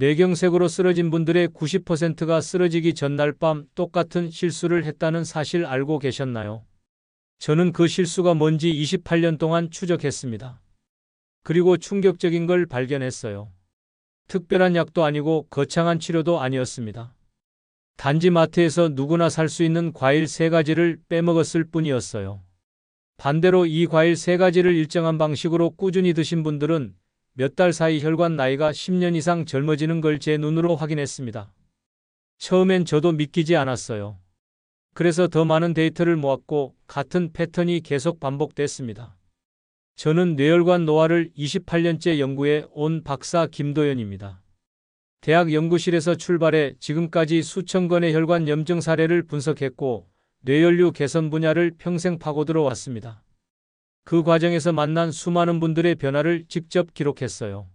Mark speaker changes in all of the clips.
Speaker 1: 뇌경색으로 쓰러진 분들의 90%가 쓰러지기 전날 밤 똑같은 실수를 했다는 사실 알고 계셨나요? 저는 그 실수가 뭔지 28년 동안 추적했습니다. 그리고 충격적인 걸 발견했어요. 특별한 약도 아니고 거창한 치료도 아니었습니다. 단지 마트에서 누구나 살 수 있는 과일 3가지를 빼먹었을 뿐이었어요. 반대로 이 과일 3가지를 일정한 방식으로 꾸준히 드신 분들은 몇 달 사이 혈관 나이가 10년 이상 젊어지는 걸 제 눈으로 확인했습니다. 처음엔 저도 믿기지 않았어요. 그래서 더 많은 데이터를 모았고 같은 패턴이 계속 반복됐습니다. 저는 뇌혈관 노화를 28년째 연구해 온 박사 김도연입니다. 대학 연구실에서 출발해 지금까지 수천 건의 혈관 염증 사례를 분석했고 뇌혈류 개선 분야를 평생 파고들어 왔습니다. 그 과정에서 만난 수많은 분들의 변화를 직접 기록했어요.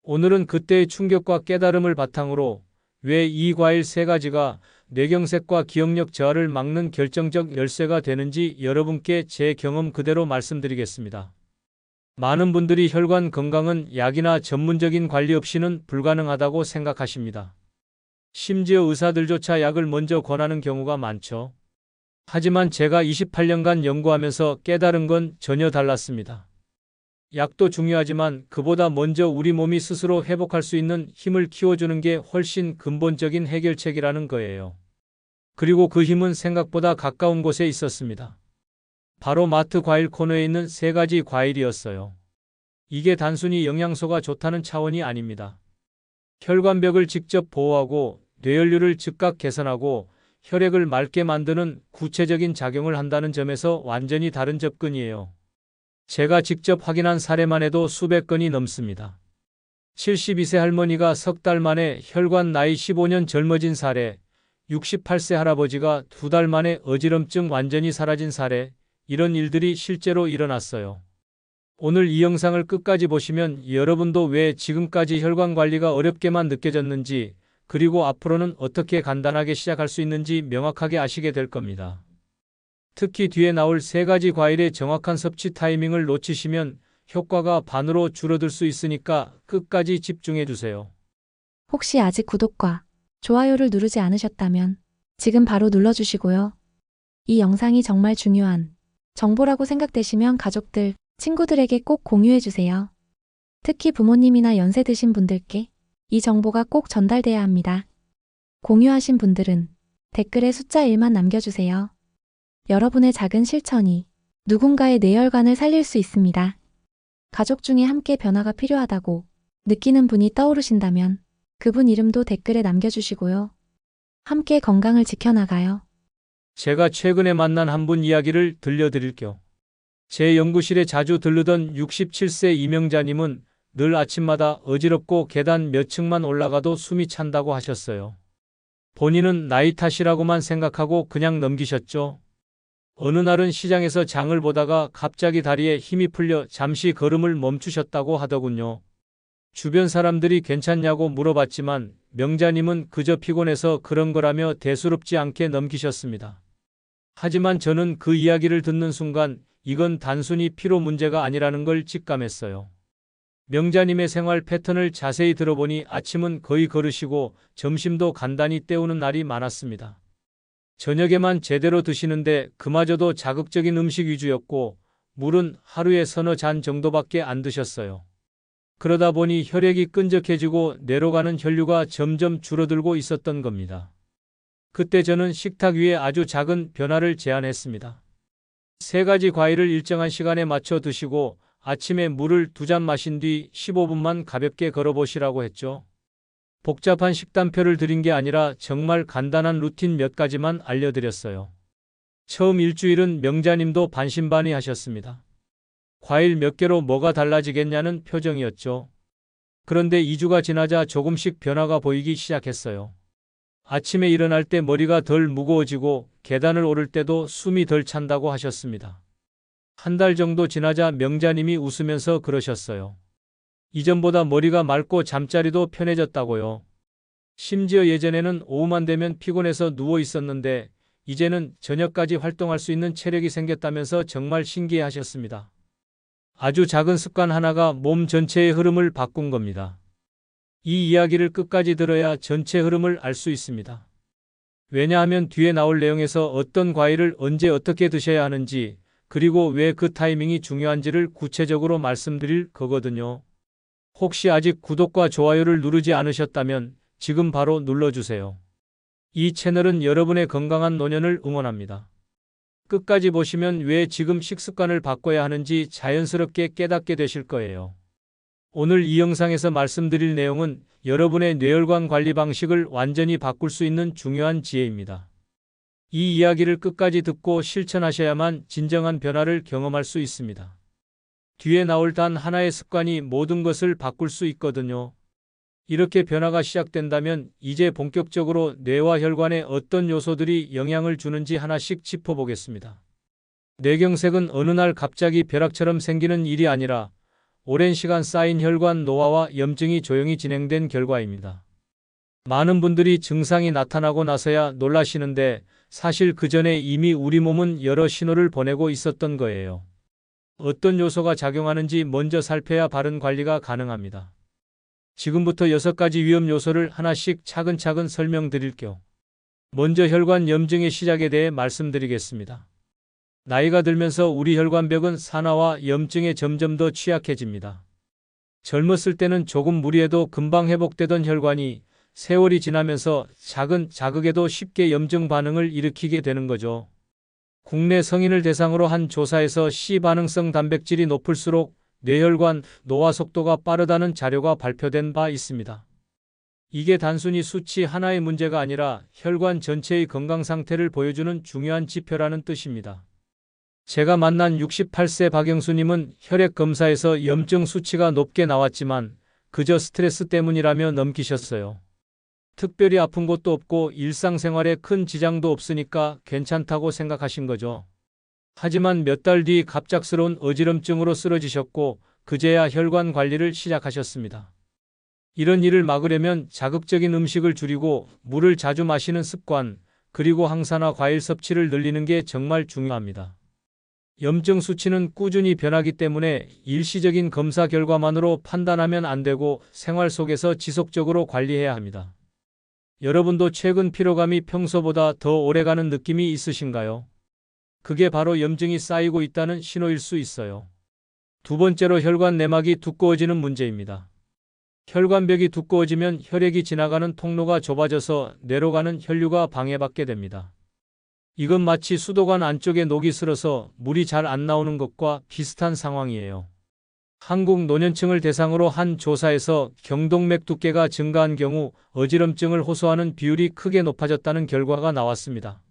Speaker 1: 오늘은 그때의 충격과 깨달음을 바탕으로 왜 이 과일 3가지가 뇌경색과 기억력 저하를 막는 결정적 열쇠가 되는지 여러분께 제 경험 그대로 말씀드리겠습니다. 많은 분들이 혈관 건강은 약이나 전문적인 관리 없이는 불가능하다고 생각하십니다. 심지어 의사들조차 약을 먼저 권하는 경우가 많죠. 하지만 제가 28년간 연구하면서 깨달은 건 전혀 달랐습니다. 약도 중요하지만 그보다 먼저 우리 몸이 스스로 회복할 수 있는 힘을 키워주는 게 훨씬 근본적인 해결책이라는 거예요. 그리고 그 힘은 생각보다 가까운 곳에 있었습니다. 바로 마트 과일 코너에 있는 3가지 과일이었어요. 이게 단순히 영양소가 좋다는 차원이 아닙니다. 혈관벽을 직접 보호하고 뇌혈류를 즉각 개선하고 혈액을 맑게 만드는 구체적인 작용을 한다는 점에서 완전히 다른 접근이에요. 제가 직접 확인한 사례만 해도 수백 건이 넘습니다. 72세 할머니가 석 달 만에 혈관 나이 15년 젊어진 사례, 68세 할아버지가 2달 만에 어지럼증 완전히 사라진 사례, 이런 일들이 실제로 일어났어요. 오늘 이 영상을 끝까지 보시면 여러분도 왜 지금까지 혈관 관리가 어렵게만 느껴졌는지, 그리고 앞으로는 어떻게 간단하게 시작할 수 있는지 명확하게 아시게 될 겁니다. 특히 뒤에 나올 3가지 과일의 정확한 섭취 타이밍을 놓치시면 효과가 반으로 줄어들 수 있으니까 끝까지 집중해 주세요.
Speaker 2: 혹시 아직 구독과 좋아요를 누르지 않으셨다면 지금 바로 눌러주시고요. 이 영상이 정말 중요한 정보라고 생각되시면 가족들, 친구들에게 꼭 공유해주세요. 특히 부모님이나 연세 드신 분들께 이 정보가 꼭 전달돼야 합니다. 공유하신 분들은 댓글에 숫자 1만 남겨주세요. 여러분의 작은 실천이 누군가의 뇌혈관을 살릴 수 있습니다. 가족 중에 함께 변화가 필요하다고 느끼는 분이 떠오르신다면 그분 이름도 댓글에 남겨주시고요. 함께 건강을 지켜나가요.
Speaker 1: 제가 최근에 만난 한 분 이야기를 들려드릴게요. 제 연구실에 자주 들르던 67세 이명자님은 늘 아침마다 어지럽고 계단 몇 층만 올라가도 숨이 찬다고 하셨어요. 본인은 나이 탓이라고만 생각하고 그냥 넘기셨죠. 어느 날은 시장에서 장을 보다가 갑자기 다리에 힘이 풀려 잠시 걸음을 멈추셨다고 하더군요. 주변 사람들이 괜찮냐고 물어봤지만 명자님은 그저 피곤해서 그런 거라며 대수롭지 않게 넘기셨습니다. 하지만 저는 그 이야기를 듣는 순간 이건 단순히 피로 문제가 아니라는 걸 직감했어요. 명자님의 생활 패턴을 자세히 들어보니 아침은 거의 걸으시고 점심도 간단히 때우는 날이 많았습니다. 저녁에만 제대로 드시는데 그마저도 자극적인 음식 위주였고 물은 하루에 서너 잔 정도밖에 안 드셨어요. 그러다 보니 혈액이 끈적해지고 뇌로 가는 혈류가 점점 줄어들고 있었던 겁니다. 그때 저는 식탁 위에 아주 작은 변화를 제안했습니다. 3가지 과일을 일정한 시간에 맞춰 드시고 아침에 물을 2잔 마신 뒤 15분만 가볍게 걸어보시라고 했죠. 복잡한 식단표를 드린 게 아니라 정말 간단한 루틴 몇 가지만 알려드렸어요. 처음 일주일은 명자님도 반신반의하셨습니다. 과일 몇 개로 뭐가 달라지겠냐는 표정이었죠. 그런데 2주가 지나자 조금씩 변화가 보이기 시작했어요. 아침에 일어날 때 머리가 덜 무거워지고 계단을 오를 때도 숨이 덜 찬다고 하셨습니다. 한 달 정도 지나자 명자님이 웃으면서 그러셨어요. 이전보다 머리가 맑고 잠자리도 편해졌다고요. 심지어 예전에는 오후만 되면 피곤해서 누워 있었는데 이제는 저녁까지 활동할 수 있는 체력이 생겼다면서 정말 신기해하셨습니다. 아주 작은 습관 하나가 몸 전체의 흐름을 바꾼 겁니다. 이 이야기를 끝까지 들어야 전체 흐름을 알 수 있습니다. 왜냐하면 뒤에 나올 내용에서 어떤 과일을 언제 어떻게 드셔야 하는지, 그리고 왜 그 타이밍이 중요한지를 구체적으로 말씀드릴 거거든요. 혹시 아직 구독과 좋아요를 누르지 않으셨다면 지금 바로 눌러주세요. 이 채널은 여러분의 건강한 노년을 응원합니다. 끝까지 보시면 왜 지금 식습관을 바꿔야 하는지 자연스럽게 깨닫게 되실 거예요. 오늘 이 영상에서 말씀드릴 내용은 여러분의 뇌혈관 관리 방식을 완전히 바꿀 수 있는 중요한 지혜입니다. 이 이야기를 끝까지 듣고 실천하셔야만 진정한 변화를 경험할 수 있습니다. 뒤에 나올 단 하나의 습관이 모든 것을 바꿀 수 있거든요. 이렇게 변화가 시작된다면 이제 본격적으로 뇌와 혈관에 어떤 요소들이 영향을 주는지 하나씩 짚어보겠습니다. 뇌경색은 어느 날 갑자기 벼락처럼 생기는 일이 아니라 오랜 시간 쌓인 혈관 노화와 염증이 조용히 진행된 결과입니다. 많은 분들이 증상이 나타나고 나서야 놀라시는데 사실 그 전에 이미 우리 몸은 여러 신호를 보내고 있었던 거예요. 어떤 요소가 작용하는지 먼저 살펴야 바른 관리가 가능합니다. 지금부터 6가지 위험 요소를 하나씩 차근차근 설명드릴게요. 먼저 혈관 염증의 시작에 대해 말씀드리겠습니다. 나이가 들면서 우리 혈관벽은 산화와 염증에 점점 더 취약해집니다. 젊었을 때는 조금 무리해도 금방 회복되던 혈관이 세월이 지나면서 작은 자극에도 쉽게 염증 반응을 일으키게 되는 거죠. 국내 성인을 대상으로 한 조사에서 C반응성 단백질이 높을수록 뇌혈관 노화 속도가 빠르다는 자료가 발표된 바 있습니다. 이게 단순히 수치 하나의 문제가 아니라 혈관 전체의 건강 상태를 보여주는 중요한 지표라는 뜻입니다. 제가 만난 68세 박영수님은 혈액 검사에서 염증 수치가 높게 나왔지만 그저 스트레스 때문이라며 넘기셨어요. 특별히 아픈 것도 없고 일상생활에 큰 지장도 없으니까 괜찮다고 생각하신 거죠. 하지만 몇 달 뒤 갑작스러운 어지럼증으로 쓰러지셨고 그제야 혈관 관리를 시작하셨습니다. 이런 일을 막으려면 자극적인 음식을 줄이고 물을 자주 마시는 습관, 그리고 항산화 과일 섭취를 늘리는 게 정말 중요합니다. 염증 수치는 꾸준히 변하기 때문에 일시적인 검사 결과만으로 판단하면 안 되고 생활 속에서 지속적으로 관리해야 합니다. 여러분도 최근 피로감이 평소보다 더 오래가는 느낌이 있으신가요? 그게 바로 염증이 쌓이고 있다는 신호일 수 있어요. 두 번째로 혈관 내막이 두꺼워지는 문제입니다. 혈관벽이 두꺼워지면 혈액이 지나가는 통로가 좁아져서 뇌로 가는 혈류가 방해받게 됩니다. 이건 마치 수도관 안쪽에 녹이 슬어서 물이 잘 안 나오는 것과 비슷한 상황이에요. 한국 노년층을 대상으로 한 조사에서 경동맥 두께가 증가한 경우 어지럼증을 호소하는 비율이 크게 높아졌다는 결과가 나왔습니다.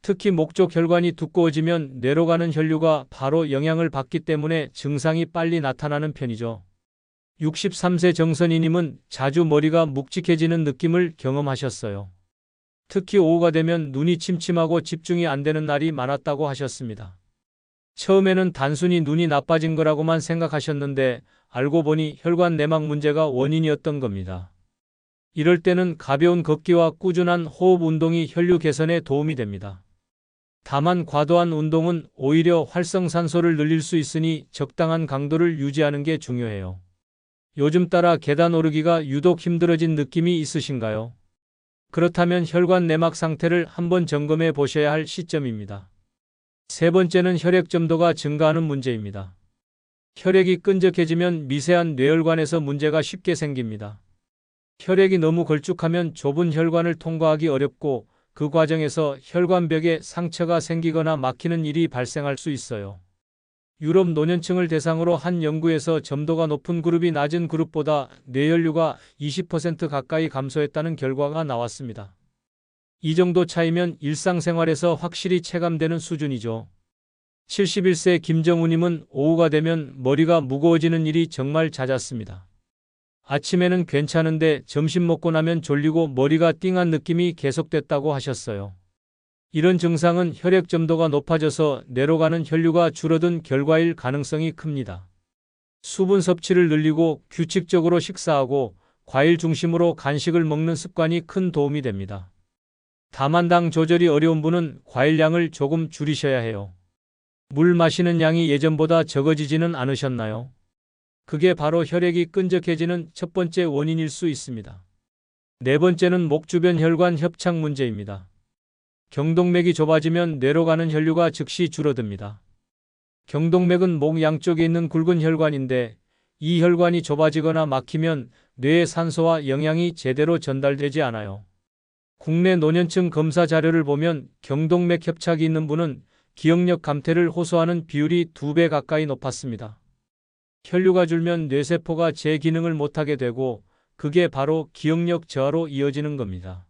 Speaker 1: 특히 목쪽 혈관이 두꺼워지면 뇌로 가는 혈류가 바로 영향을 받기 때문에 증상이 빨리 나타나는 편이죠. 63세 정선희님은 자주 머리가 묵직해지는 느낌을 경험하셨어요. 특히 오후가 되면 눈이 침침하고 집중이 안 되는 날이 많았다고 하셨습니다. 처음에는 단순히 눈이 나빠진 거라고만 생각하셨는데 알고 보니 혈관 내막 문제가 원인이었던 겁니다. 이럴 때는 가벼운 걷기와 꾸준한 호흡 운동이 혈류 개선에 도움이 됩니다. 다만 과도한 운동은 오히려 활성산소를 늘릴 수 있으니 적당한 강도를 유지하는 게 중요해요. 요즘 따라 계단 오르기가 유독 힘들어진 느낌이 있으신가요? 그렇다면 혈관 내막 상태를 한번 점검해 보셔야 할 시점입니다. 세 번째는 혈액 점도가 증가하는 문제입니다. 혈액이 끈적해지면 미세한 뇌혈관에서 문제가 쉽게 생깁니다. 혈액이 너무 걸쭉하면 좁은 혈관을 통과하기 어렵고 그 과정에서 혈관벽에 상처가 생기거나 막히는 일이 발생할 수 있어요. 유럽 노년층을 대상으로 한 연구에서 점도가 높은 그룹이 낮은 그룹보다 뇌혈류가 20% 가까이 감소했다는 결과가 나왔습니다. 이 정도 차이면 일상생활에서 확실히 체감되는 수준이죠. 71세 김정우님은 오후가 되면 머리가 무거워지는 일이 정말 잦았습니다. 아침에는 괜찮은데 점심 먹고 나면 졸리고 머리가 띵한 느낌이 계속됐다고 하셨어요. 이런 증상은 혈액 점도가 높아져서 뇌로 가는 혈류가 줄어든 결과일 가능성이 큽니다. 수분 섭취를 늘리고 규칙적으로 식사하고 과일 중심으로 간식을 먹는 습관이 큰 도움이 됩니다. 다만 당 조절이 어려운 분은 과일량을 조금 줄이셔야 해요. 물 마시는 양이 예전보다 적어지지는 않으셨나요? 그게 바로 혈액이 끈적해지는 첫 번째 원인일 수 있습니다. 네 번째는 목 주변 혈관 협착 문제입니다. 경동맥이 좁아지면 뇌로 가는 혈류가 즉시 줄어듭니다. 경동맥은 목 양쪽에 있는 굵은 혈관인데 이 혈관이 좁아지거나 막히면 뇌에 산소와 영양이 제대로 전달되지 않아요. 국내 노년층 검사 자료를 보면 경동맥 협착이 있는 분은 기억력 감퇴를 호소하는 비율이 2배 가까이 높았습니다. 혈류가 줄면 뇌세포가 제 기능을 못하게 되고 그게 바로 기억력 저하로 이어지는 겁니다.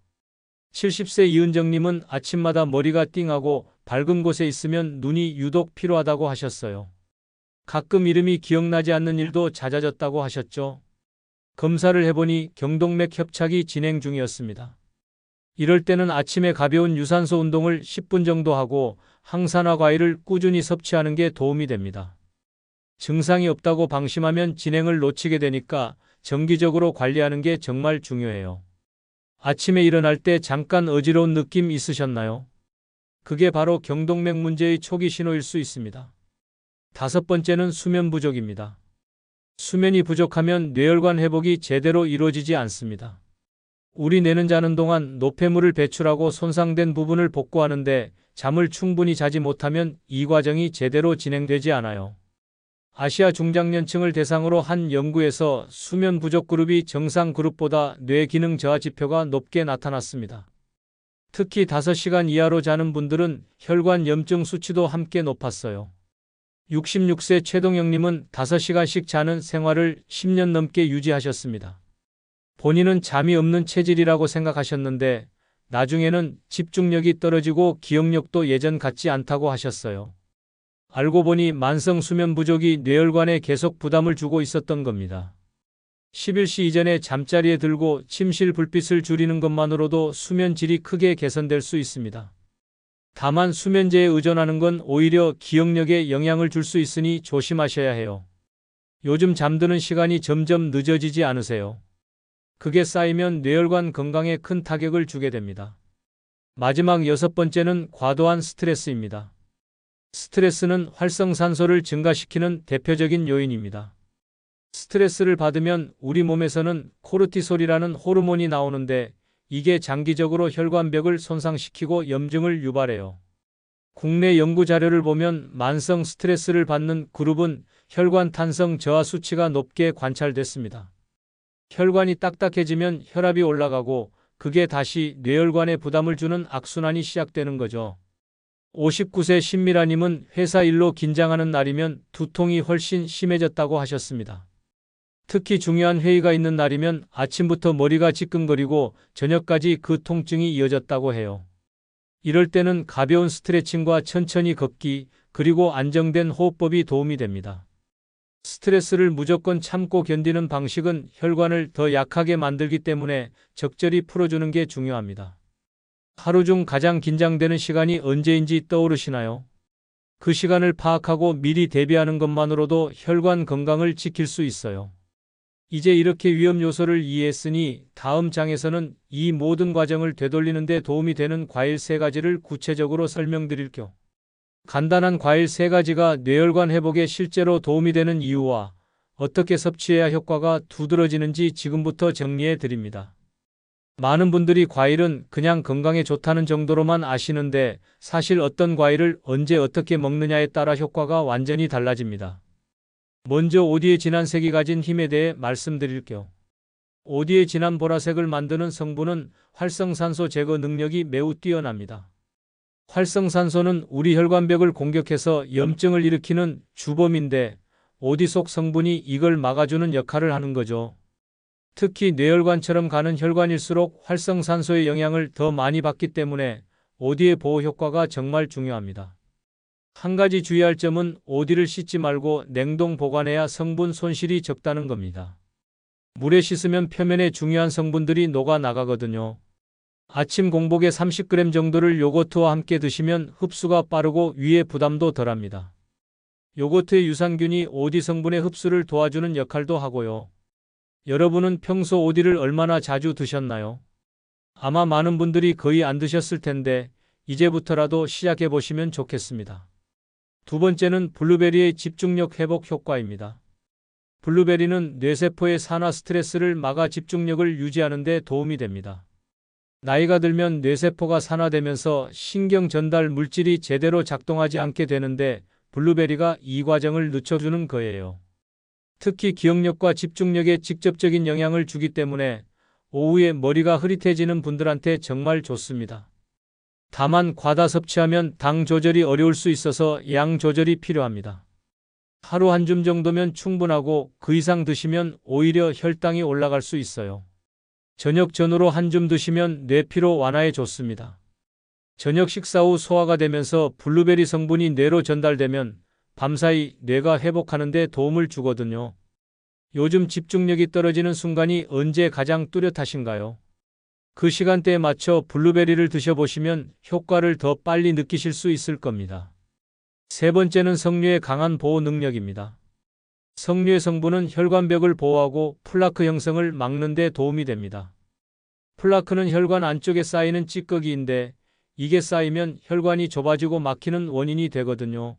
Speaker 1: 70세 이은정님은 아침마다 머리가 띵하고 밝은 곳에 있으면 눈이 유독 피로하다고 하셨어요. 가끔 이름이 기억나지 않는 일도 잦아졌다고 하셨죠. 검사를 해보니 경동맥 협착이 진행 중이었습니다. 이럴 때는 아침에 가벼운 유산소 운동을 10분 정도 하고 항산화 과일을 꾸준히 섭취하는 게 도움이 됩니다. 증상이 없다고 방심하면 진행을 놓치게 되니까 정기적으로 관리하는 게 정말 중요해요. 아침에 일어날 때 잠깐 어지러운 느낌 있으셨나요? 그게 바로 경동맥 문제의 초기 신호일 수 있습니다. 다섯 번째는 수면 부족입니다. 수면이 부족하면 뇌혈관 회복이 제대로 이루어지지 않습니다. 우리 뇌는 자는 동안 노폐물을 배출하고 손상된 부분을 복구하는데 잠을 충분히 자지 못하면 이 과정이 제대로 진행되지 않아요. 아시아 중장년층을 대상으로 한 연구에서 수면 부족 그룹이 정상 그룹보다 뇌 기능 저하 지표가 높게 나타났습니다. 특히 5시간 이하로 자는 분들은 혈관 염증 수치도 함께 높았어요. 66세 최동영님은 5시간씩 자는 생활을 10년 넘게 유지하셨습니다. 본인은 잠이 없는 체질이라고 생각하셨는데 나중에는 집중력이 떨어지고 기억력도 예전 같지 않다고 하셨어요. 알고 보니 만성 수면 부족이 뇌혈관에 계속 부담을 주고 있었던 겁니다. 11시 이전에 잠자리에 들고 침실 불빛을 줄이는 것만으로도 수면 질이 크게 개선될 수 있습니다. 다만 수면제에 의존하는 건 오히려 기억력에 영향을 줄 수 있으니 조심하셔야 해요. 요즘 잠드는 시간이 점점 늦어지지 않으세요? 그게 쌓이면 뇌혈관 건강에 큰 타격을 주게 됩니다. 마지막 6번째는 과도한 스트레스입니다. 스트레스는 활성산소를 증가시키는 대표적인 요인입니다. 스트레스를 받으면 우리 몸에서는 코르티솔이라는 호르몬이 나오는데 이게 장기적으로 혈관벽을 손상시키고 염증을 유발해요. 국내 연구 자료를 보면 만성 스트레스를 받는 그룹은 혈관 탄성 저하 수치가 높게 관찰됐습니다. 혈관이 딱딱해지면 혈압이 올라가고 그게 다시 뇌혈관에 부담을 주는 악순환이 시작되는 거죠. 59세 신미라님은 회사 일로 긴장하는 날이면 두통이 훨씬 심해졌다고 하셨습니다. 특히 중요한 회의가 있는 날이면 아침부터 머리가 지끈거리고 저녁까지 그 통증이 이어졌다고 해요. 이럴 때는 가벼운 스트레칭과 천천히 걷기, 그리고 안정된 호흡법이 도움이 됩니다. 스트레스를 무조건 참고 견디는 방식은 혈관을 더 약하게 만들기 때문에 적절히 풀어주는 게 중요합니다. 하루 중 가장 긴장되는 시간이 언제인지 떠오르시나요? 그 시간을 파악하고 미리 대비하는 것만으로도 혈관 건강을 지킬 수 있어요. 이제 이렇게 위험 요소를 이해했으니 다음 장에서는 이 모든 과정을 되돌리는 데 도움이 되는 과일 3가지를 구체적으로 설명드릴게요. 간단한 과일 3가지가 뇌혈관 회복에 실제로 도움이 되는 이유와 어떻게 섭취해야 효과가 두드러지는지 지금부터 정리해 드립니다. 많은 분들이 과일은 그냥 건강에 좋다는 정도로만 아시는데 사실 어떤 과일을 언제 어떻게 먹느냐에 따라 효과가 완전히 달라집니다. 먼저 오디의 진한 색이 가진 힘에 대해 말씀드릴게요. 오디의 진한 보라색을 만드는 성분은 활성산소 제거 능력이 매우 뛰어납니다. 활성산소는 우리 혈관벽을 공격해서 염증을 일으키는 주범인데 오디 속 성분이 이걸 막아주는 역할을 하는 거죠. 특히 뇌혈관처럼 가는 혈관일수록 활성산소의 영향을 더 많이 받기 때문에 오디의 보호 효과가 정말 중요합니다. 한 가지 주의할 점은 오디를 씻지 말고 냉동 보관해야 성분 손실이 적다는 겁니다. 물에 씻으면 표면에 중요한 성분들이 녹아 나가거든요. 아침 공복에 30g 정도를 요거트와 함께 드시면 흡수가 빠르고 위에 부담도 덜합니다. 요거트의 유산균이 오디 성분의 흡수를 도와주는 역할도 하고요. 여러분은 평소 오디를 얼마나 자주 드셨나요? 아마 많은 분들이 거의 안 드셨을 텐데 이제부터라도 시작해 보시면 좋겠습니다. 두 번째는 블루베리의 집중력 회복 효과입니다. 블루베리는 뇌세포의 산화 스트레스를 막아 집중력을 유지하는 데 도움이 됩니다. 나이가 들면 뇌세포가 산화되면서 신경 전달 물질이 제대로 작동하지 않게 되는데 블루베리가 이 과정을 늦춰주는 거예요. 특히 기억력과 집중력에 직접적인 영향을 주기 때문에 오후에 머리가 흐릿해지는 분들한테 정말 좋습니다. 다만 과다 섭취하면 당 조절이 어려울 수 있어서 양 조절이 필요합니다. 하루 한 줌 정도면 충분하고 그 이상 드시면 오히려 혈당이 올라갈 수 있어요. 저녁 전후로 한 줌 드시면 뇌피로 완화에 좋습니다. 저녁 식사 후 소화가 되면서 블루베리 성분이 뇌로 전달되면 밤사이 뇌가 회복하는 데 도움을 주거든요. 요즘 집중력이 떨어지는 순간이 언제 가장 뚜렷하신가요? 그 시간대에 맞춰 블루베리를 드셔보시면 효과를 더 빨리 느끼실 수 있을 겁니다. 세 번째는 석류의 강한 보호 능력입니다. 석류의 성분은 혈관벽을 보호하고 플라크 형성을 막는 데 도움이 됩니다. 플라크는 혈관 안쪽에 쌓이는 찌꺼기인데 이게 쌓이면 혈관이 좁아지고 막히는 원인이 되거든요.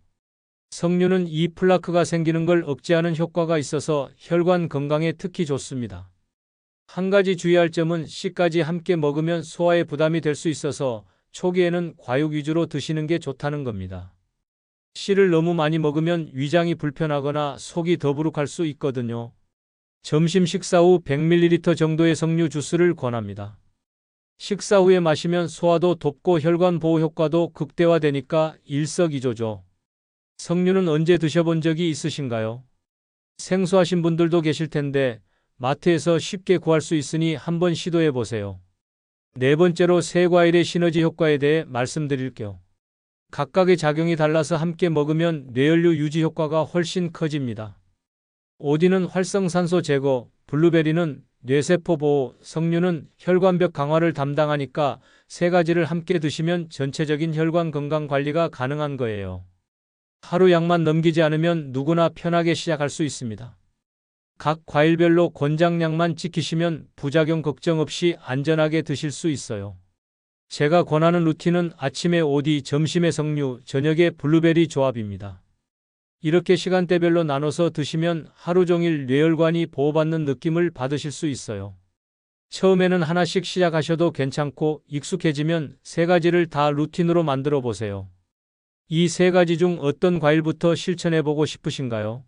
Speaker 1: 석류는 이 플라크가 생기는 걸 억제하는 효과가 있어서 혈관 건강에 특히 좋습니다. 한 가지 주의할 점은 씨까지 함께 먹으면 소화에 부담이 될 수 있어서 초기에는 과육 위주로 드시는 게 좋다는 겁니다. 씨를 너무 많이 먹으면 위장이 불편하거나 속이 더부룩할 수 있거든요. 점심 식사 후 100ml 정도의 석류 주스를 권합니다. 식사 후에 마시면 소화도 돕고 혈관 보호 효과도 극대화되니까 일석이조죠. 석류는 언제 드셔본 적이 있으신가요? 생소하신 분들도 계실 텐데 마트에서 쉽게 구할 수 있으니 한번 시도해 보세요. 네 번째로 세 과일의 시너지 효과에 대해 말씀드릴게요. 각각의 작용이 달라서 함께 먹으면 뇌연료 유지 효과가 훨씬 커집니다. 오디는 활성산소 제거, 블루베리는 뇌세포 보호, 석류는 혈관벽 강화를 담당하니까 세 가지를 함께 드시면 전체적인 혈관 건강 관리가 가능한 거예요. 하루 양만 넘기지 않으면 누구나 편하게 시작할 수 있습니다. 각 과일별로 권장량만 지키시면 부작용 걱정 없이 안전하게 드실 수 있어요. 제가 권하는 루틴은 아침에 오디, 점심에 석류, 저녁에 블루베리 조합입니다. 이렇게 시간대별로 나눠서 드시면 하루 종일 뇌혈관이 보호받는 느낌을 받으실 수 있어요. 처음에는 하나씩 시작하셔도 괜찮고 익숙해지면 세 가지를 다 루틴으로 만들어 보세요. 이 세 가지 중 어떤 과일부터 실천해 보고 싶으신가요?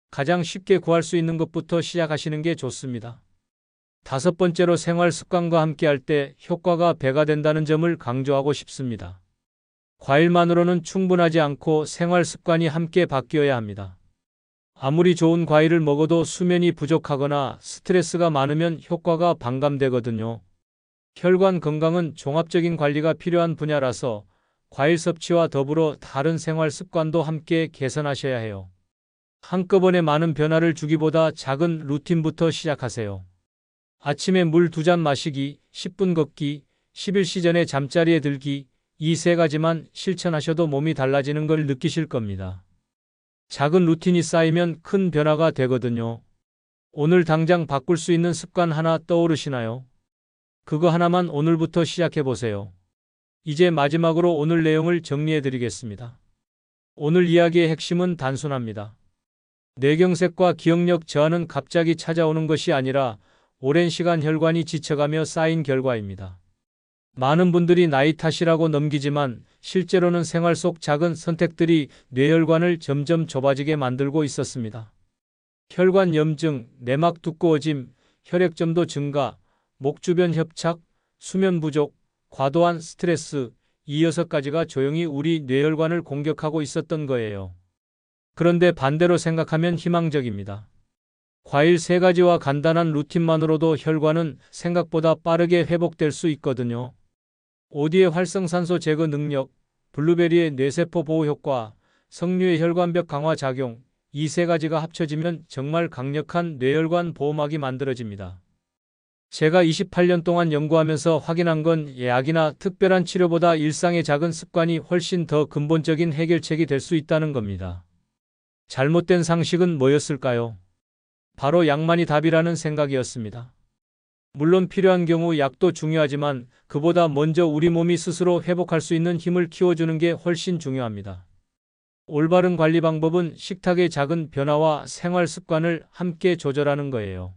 Speaker 1: 가장 쉽게 구할 수 있는 것부터 시작하시는 게 좋습니다. 다섯 번째로 생활 습관과 함께 할 때 효과가 배가 된다는 점을 강조하고 싶습니다. 과일만으로는 충분하지 않고 생활 습관이 함께 바뀌어야 합니다. 아무리 좋은 과일을 먹어도 수면이 부족하거나 스트레스가 많으면 효과가 반감되거든요. 혈관 건강은 종합적인 관리가 필요한 분야라서 과일 섭취와 더불어 다른 생활 습관도 함께 개선하셔야 해요. 한꺼번에 많은 변화를 주기보다 작은 루틴부터 시작하세요. 아침에 물 2잔 마시기, 10분 걷기, 10일 전에 잠자리에 들기, 이 세 가지만 실천하셔도 몸이 달라지는 걸 느끼실 겁니다. 작은 루틴이 쌓이면 큰 변화가 되거든요. 오늘 당장 바꿀 수 있는 습관 하나 떠오르시나요? 그거 하나만 오늘부터 시작해 보세요. 이제 마지막으로 오늘 내용을 정리해 드리겠습니다. 오늘 이야기의 핵심은 단순합니다. 뇌경색과 기억력 저하는 갑자기 찾아오는 것이 아니라 오랜 시간 혈관이 지쳐가며 쌓인 결과입니다. 많은 분들이 나이 탓이라고 넘기지만 실제로는 생활 속 작은 선택들이 뇌혈관을 점점 좁아지게 만들고 있었습니다. 혈관 염증, 내막 두꺼워짐, 혈액점도 증가, 목 주변 협착, 수면 부족, 과도한 스트레스, 이 6가지가 조용히 우리 뇌혈관을 공격하고 있었던 거예요. 그런데 반대로 생각하면 희망적입니다. 과일 3가지와 간단한 루틴만으로도 혈관은 생각보다 빠르게 회복될 수 있거든요. 오디의 활성산소 제거 능력, 블루베리의 뇌세포 보호 효과, 석류의 혈관벽 강화 작용, 이 3가지가 합쳐지면 정말 강력한 뇌혈관 보호막이 만들어집니다. 제가 28년 동안 연구하면서 확인한 건 약이나 특별한 치료보다 일상의 작은 습관이 훨씬 더 근본적인 해결책이 될 수 있다는 겁니다. 잘못된 상식은 뭐였을까요? 바로 약만이 답이라는 생각이었습니다. 물론 필요한 경우 약도 중요하지만 그보다 먼저 우리 몸이 스스로 회복할 수 있는 힘을 키워주는 게 훨씬 중요합니다. 올바른 관리 방법은 식탁의 작은 변화와 생활 습관을 함께 조절하는 거예요.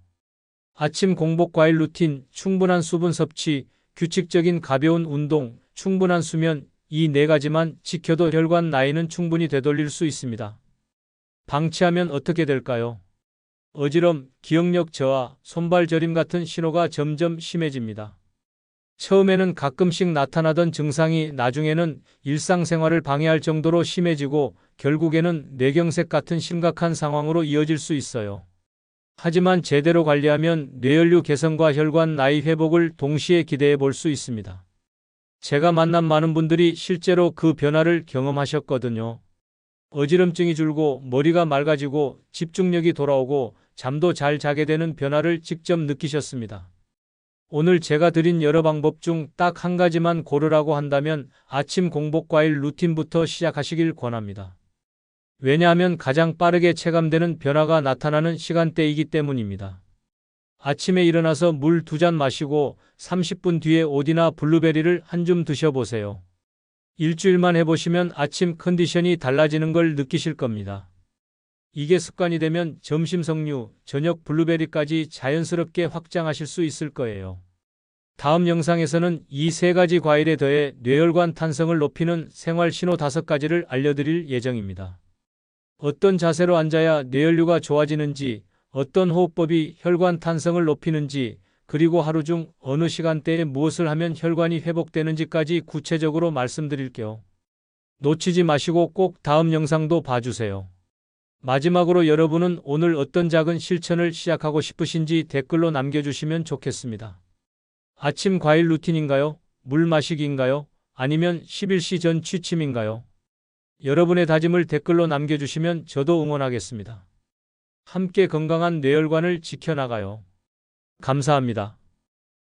Speaker 1: 아침 공복 과일 루틴, 충분한 수분 섭취, 규칙적인 가벼운 운동, 충분한 수면, 이 네 가지만 지켜도 혈관 나이는 충분히 되돌릴 수 있습니다. 방치하면 어떻게 될까요? 어지럼, 기억력 저하, 손발 저림 같은 신호가 점점 심해집니다. 처음에는 가끔씩 나타나던 증상이 나중에는 일상생활을 방해할 정도로 심해지고 결국에는 뇌경색 같은 심각한 상황으로 이어질 수 있어요. 하지만 제대로 관리하면 뇌혈류 개선과 혈관 나이 회복을 동시에 기대해 볼 수 있습니다. 제가 만난 많은 분들이 실제로 그 변화를 경험하셨거든요. 어지럼증이 줄고 머리가 맑아지고 집중력이 돌아오고 잠도 잘 자게 되는 변화를 직접 느끼셨습니다. 오늘 제가 드린 여러 방법 중 딱 한 가지만 고르라고 한다면 아침 공복 과일 루틴부터 시작하시길 권합니다. 왜냐하면 가장 빠르게 체감되는 변화가 나타나는 시간대이기 때문입니다. 아침에 일어나서 물 2잔 마시고 30분 뒤에 오디나 블루베리를 한 줌 드셔보세요. 일주일만 해보시면 아침 컨디션이 달라지는 걸 느끼실 겁니다. 이게 습관이 되면 점심 석류, 저녁 블루베리까지 자연스럽게 확장하실 수 있을 거예요. 다음 영상에서는 이 세 가지 과일에 더해 뇌혈관 탄성을 높이는 생활 신호 5가지를 알려드릴 예정입니다. 어떤 자세로 앉아야 뇌혈류가 좋아지는지, 어떤 호흡법이 혈관 탄성을 높이는지, 그리고 하루 중 어느 시간대에 무엇을 하면 혈관이 회복되는지까지 구체적으로 말씀드릴게요. 놓치지 마시고 꼭 다음 영상도 봐주세요. 마지막으로 여러분은 오늘 어떤 작은 실천을 시작하고 싶으신지 댓글로 남겨주시면 좋겠습니다. 아침 과일 루틴인가요? 물 마시기인가요? 아니면 11시 전 취침인가요? 여러분의 다짐을 댓글로 남겨주시면 저도 응원하겠습니다. 함께 건강한 뇌혈관을 지켜나가요. 감사합니다.